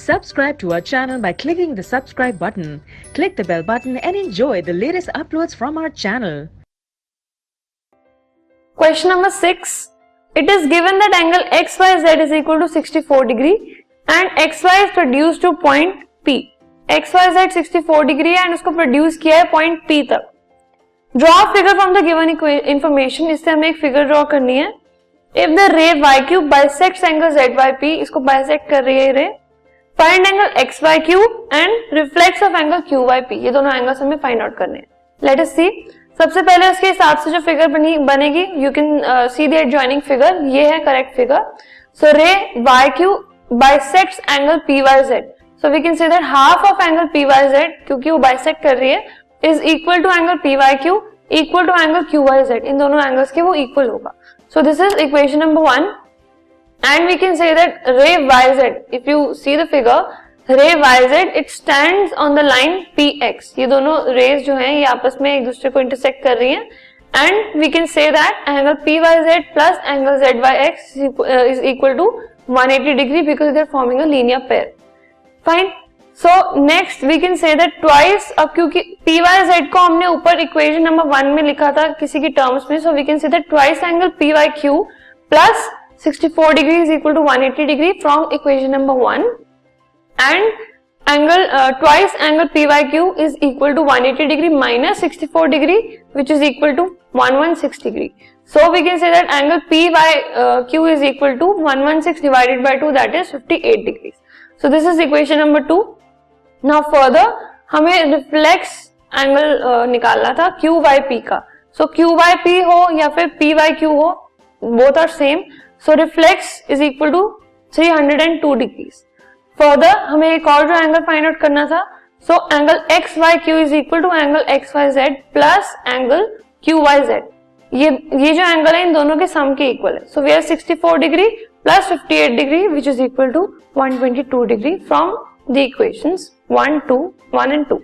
Subscribe to our channel by clicking the subscribe button. Click the bell button and enjoy the latest uploads from our channel. Question number 6. It is given that angle XYZ is equal to 64 degree and XY is produced to point P. XYZ 64 degree and उसको produce किया है point P तक. Draw a figure from the given information. इससे हमें एक figure draw करनी है. If the ray YQ bisects angle ZYP, इसको bisect कर रही है ray. Find angle XYQ and reflex of angle QYP. ये दोनों angles हमें find out करने हैं. Let us see. सबसे पहले उसके हिसाब से जो figure बनेगी, you can see the adjoining figure. ये है correct figure. So ray YQ bisects angle PYZ. So we can say that half of angle PYZ, क्योंकि वो bisect कर रही है, is equal to angle PYQ equal to angle QYZ. इन दोनों angles के वो equal होगा. So this is equation number 1, and we can say that ray YZ, if you see the figure, ray YZ it stands on the line PX. ये दोनों rays जो हैं ये आपस में एक दूसरे को intersect कर रही हैं, and we can say that angle PYZ plus angle ZYX is equal to 180 degree because they are forming a linear pair. Fine. So next we can say that twice, अब क्योंकि PYZ को हमने ऊपर equation number 1 में लिखा था किसी की terms में, so we can say that twice angle PYQ plus 64 degree is equal to 180 degree from equation number 1, and angle twice angle PYQ is equal to 180 degree minus 64 degree which is equal to 116 degree. So we can say that angle PYQ is equal to 116 divided by 2, that is 58 degrees. So this is equation number 2. Now further हमें reflex angle निकालना था QYP का. So QYP हो या फिर PYQ हो, both are same. So reflex is equal to 302 degrees. Further हमें एक और जो angle find out करना था. So angle XYQ is equal to angle XYZ plus angle QYZ. ये जो angle है इन दोनों के sum के equal है. So we have 64 degree plus 58 degree which is equal to 122 degree from the equations 1 and 2.